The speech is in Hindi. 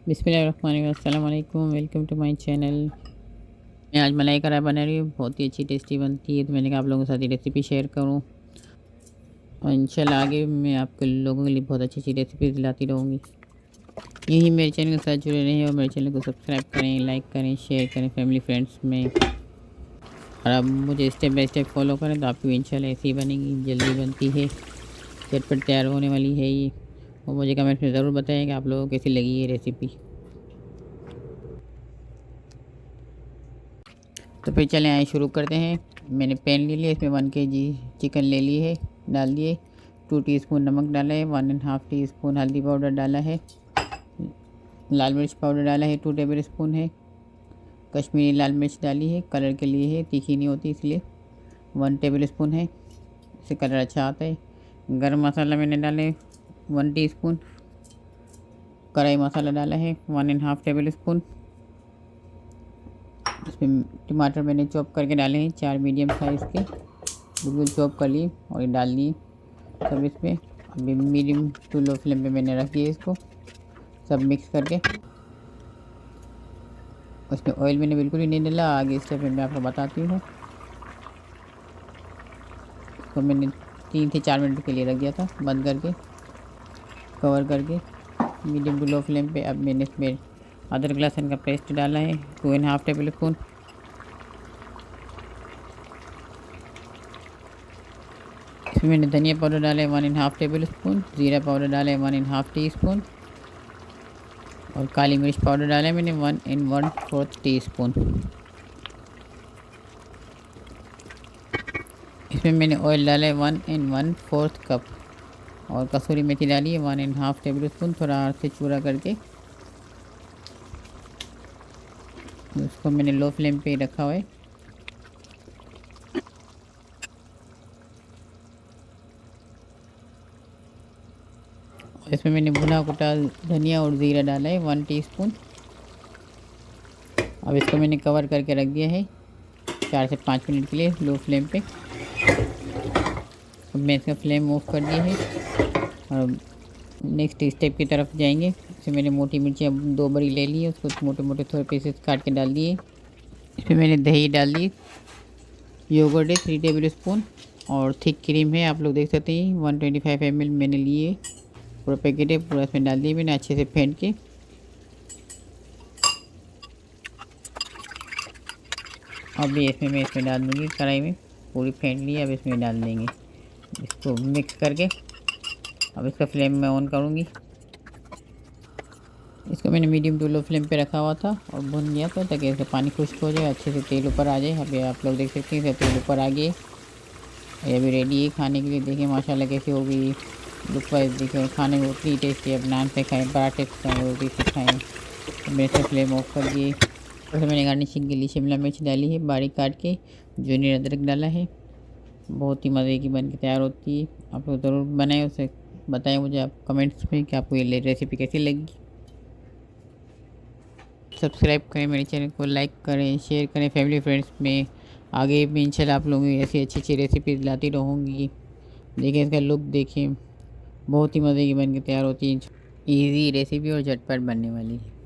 बिस्मिल्लाहिर्रहमानिर्रहीम, अस्सलाम वालेकुम, वेलकम टू माय चैनल। मैं आज मलाई कढ़ाई बना रही हूँ, बहुत ही अच्छी टेस्टी बनती है। तो मैंने कहा आप लोगों के साथ ये रेसिपी शेयर करूँ और इंशाल्लाह आगे मैं आपके लोगों के लिए बहुत अच्छी अच्छी रेसिपी दिलाती रहूँगी। यही मेरे चैनल के साथ जुड़े रहें और मेरे चैनल को सब्सक्राइब करें, लाइक करें, शेयर करें फैमिली फ्रेंड्स में। और आप मुझे स्टेप बाय स्टेप फॉलो करें तो आपकी इंशाल्लाह ऐसी ही बनेगी, जल्दी बनती है, झटपट तैयार होने वाली है ये। और मुझे कमेंट में ज़रूर बताएं कि आप लोगों को कैसी लगी ये रेसिपी। तो फिर चलें आए शुरू करते हैं। मैंने पैन ले लिया, इसमें 1 kg चिकन ले ली है, डाल दिए। 2 टीस्पून नमक डाला है, 1.5 टीस्पून हल्दी पाउडर डाला है, लाल मिर्च पाउडर डाला है 2 टेबल स्पून है, कश्मीरी लाल मिर्च डाली है, कलर के लिए है, तीखी नहीं होती इसलिए। 1 टेबल स्पून है, इससे कलर अच्छा आता है। गरम मसाला मैंने डाले 1 टीस्पून, कढ़ाई मसाला डाला है 1.5 टेबल स्पून। इसमें टमाटर मैंने चॉप करके डाले हैं 4 मीडियम साइज़ के, बिल्कुल चॉप कर लिए और ये डाल दिए सब इसमें। अभी मीडियम टू लो फ्लेम पे मैंने रख दिया इसको सब मिक्स करके। उसमें ऑयल मैंने बिल्कुल ही नहीं डाला, आगे स्टेप में मैं आपको बताती हूँ। तो मैंने 3 से 4 मिनट के लिए रख दिया था बंद करके, कवर करके, मीडियम टू लो फ्लेम पे। अब मैंने इसमें अदरक लहसुन का पेस्ट डाला है 2.5 टेबल स्पून। इसमें मैंने धनिया पाउडर डाला है 1.5 टेबल स्पून, ज़ीरा पाउडर डाला है 1.5 टीस्पून और काली मिर्च पाउडर डाला है मैंने 1 1/4 टीस्पून। इसमें मैंने ऑयल डाला है 1 1/4 कप और कसूरी मेथी डाली है 1.5 टेबल स्पून। थोड़ा हाथ से चूरा करके उसको मैंने लो फ्लेम पे ही रखा हुआ है। और इसमें मैंने भुना कुटा धनिया और ज़ीरा डाला है 1 टीस्पून। अब इसको मैंने कवर करके रख दिया है 4 से 5 मिनट के लिए लो फ्लेम पे। अब मैं इसका फ्लेम ऑफ कर दिया है और नेक्स्ट स्टेप की तरफ जाएंगे। इसमें मैंने मोटी मिर्चियाँ 2 बड़ी ले ली है, उसको मोटे मोटे थोड़े पीसेस काट के डाल दिए। इसमें मैंने दही डाल दी, योगर्ट है 3 टेबल स्पून और थिक क्रीम है, आप लोग देख सकते हैं 125 ml मैंने लिए, पूरा पैकेट है पूरा इसमें डाल दिया मैंने अच्छे से फेंट के। अभी मैं इसमें डाल दूँगी, कढ़ाई में पूरी फेंट ली, अब इसमें डाल देंगे इसको मिक्स करके। अब इसका फ्लेम मैं ऑन करूँगी। इसको मैंने मीडियम टू लो फ्लेम पे रखा हुआ था और भून लिया था ताकि इसका पानी खुश्क हो जाए, अच्छे से तेल ऊपर आ जाए। अभी आप लोग देख सकते हैं इसका तेल ऊपर आ गया, ये अभी रेडी है खाने के लिए। देखिए माशाल्लाह कैसी हो गई, लुक वाइज देखिए, खाने में उतनी टेस्टी है। नान से खाएँ, पराठे से खाएँ, रोटी से खाएँ। तो मैंने इसका फ्लेम ऑफ कर दिए। और मैंने गार्निशिंग के लिए शिमला मिर्च डाली है बारीक काट के, जूनियर अदरक डाला है। बहुत ही मज़े की बन के तैयार होती है, आप लोग ज़रूर बनाएं, उसे बताएं मुझे आप कमेंट्स में कि आपको ये रेसिपी कैसी लगी। सब्सक्राइब करें मेरे चैनल को, लाइक करें, शेयर करें फैमिली फ्रेंड्स में। आगे भी इंशाल्लाह आप लोगों को ऐसी अच्छी अच्छी रेसिपी लाती रहूँगी। देखिए इसका लुक देखिए, बहुत ही मज़े की बन के तैयार होती है। ईज़ी रेसिपी और झटपट बनने वाली है।